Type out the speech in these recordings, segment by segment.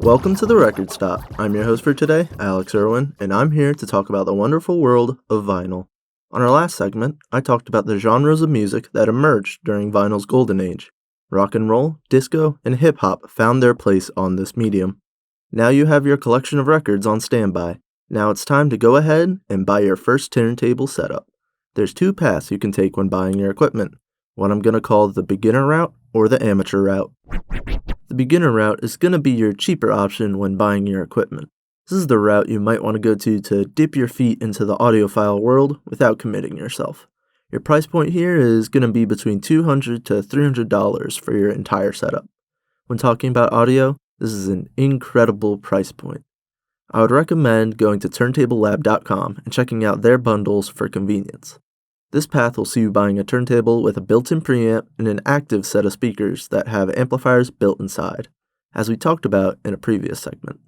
Welcome to the Record Stop. I'm your host for today, Alex Irwin, and I'm here to talk about the wonderful world of vinyl. On our last segment, I talked about the genres of music that emerged during vinyl's golden age. Rock and roll, disco, and hip-hop found their place on this medium. Now you have your collection of records on standby. Now it's time to go ahead and buy your first turntable setup. There's two paths you can take when buying your equipment. What I'm going to call the beginner route or the amateur route. The beginner route is going to be your cheaper option when buying your equipment. This is the route you might want to go to dip your feet into the audiophile world without committing yourself. Your price point here is going to be between $200 to $300 for your entire setup. When talking about audio, this is an incredible price point. I would recommend going to turntablelab.com and checking out their bundles for convenience. This path will see you buying a turntable with a built-in preamp and an active set of speakers that have amplifiers built inside, as we talked about in a previous segment.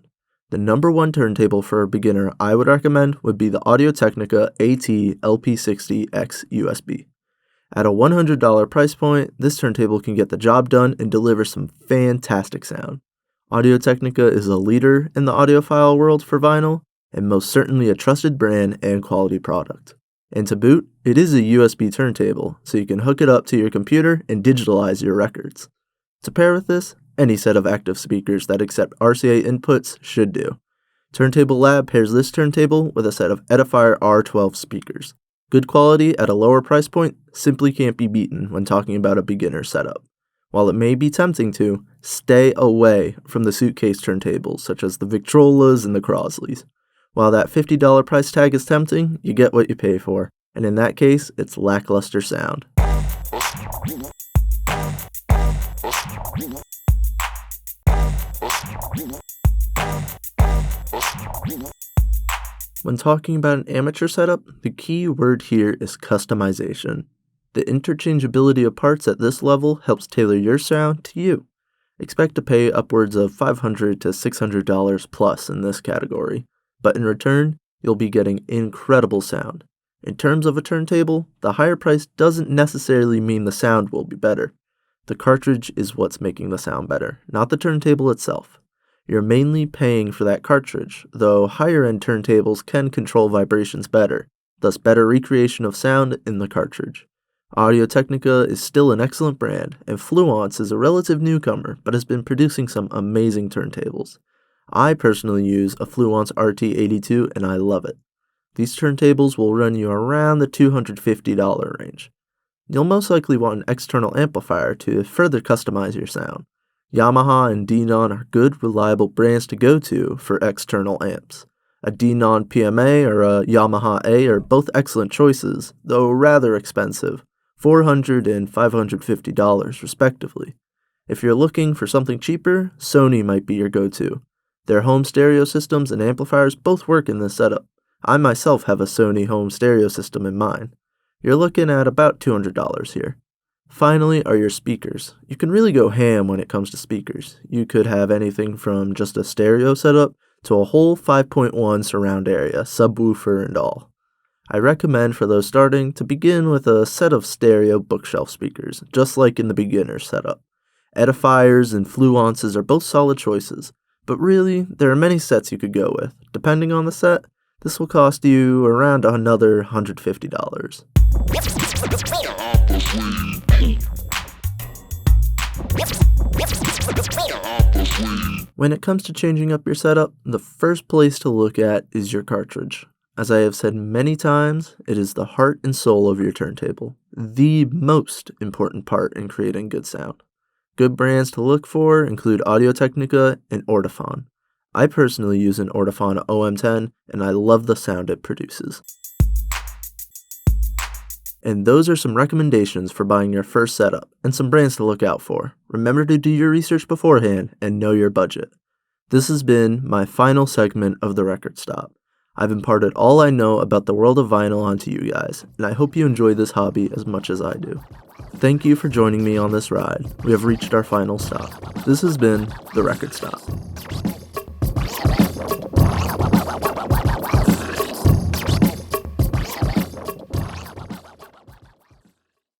The number one turntable for a beginner I would recommend would be the Audio-Technica AT LP60X USB. At a $100 price point, this turntable can get the job done and deliver some fantastic sound. Audio-Technica is a leader in the audiophile world for vinyl, and most certainly a trusted brand and quality product. And to boot, it is a USB turntable, so you can hook it up to your computer and digitalize your records. To pair with this, any set of active speakers that accept RCA inputs should do. Turntable Lab pairs this turntable with a set of Edifier R12 speakers. Good quality at a lower price point simply can't be beaten when talking about a beginner setup. While it may be tempting to, stay away from the suitcase turntables such as the Victrolas and the Crosleys. While that $50 price tag is tempting, you get what you pay for, and in that case, it's lackluster sound. When talking about an amateur setup, the key word here is customization. The interchangeability of parts at this level helps tailor your sound to you. Expect to pay upwards of $500 to $600 plus in this category, but in return, you'll be getting incredible sound. In terms of a turntable, the higher price doesn't necessarily mean the sound will be better. The cartridge is what's making the sound better, not the turntable itself. You're mainly paying for that cartridge, though higher-end turntables can control vibrations better, thus better recreation of sound in the cartridge. Audio-Technica is still an excellent brand, and Fluence is a relative newcomer, but has been producing some amazing turntables. I personally use a Fluence RT82 and I love it. These turntables will run you around the $250 range. You'll most likely want an external amplifier to further customize your sound. Yamaha and Denon are good, reliable brands to go to for external amps. A Denon PMA or a Yamaha A are both excellent choices, though rather expensive, $400 and $550 respectively. If you're looking for something cheaper, Sony might be your go-to. Their home stereo systems and amplifiers both work in this setup. I myself have a Sony home stereo system in mine. You're looking at about $200 here. Finally are your speakers. You can really go ham when it comes to speakers. You could have anything from just a stereo setup to a whole 5.1 surround area, subwoofer and all. I recommend for those starting to begin with a set of stereo bookshelf speakers, just like in the beginner setup. Edifiers and Fluences are both solid choices. But really, there are many sets you could go with. Depending on the set, this will cost you around another $150. When it comes to changing up your setup, the first place to look at is your cartridge. As I have said many times, it is the heart and soul of your turntable, the most important part in creating good sound. Good brands to look for include Audio-Technica and Ortofon. I personally use an Ortofon OM10 and I love the sound it produces. And those are some recommendations for buying your first setup and some brands to look out for. Remember to do your research beforehand and know your budget. This has been my final segment of the Record Stop. I've imparted all I know about the world of vinyl onto you guys, and I hope you enjoy this hobby as much as I do. Thank you for joining me on this ride. We have reached our final stop. This has been The Record Stop.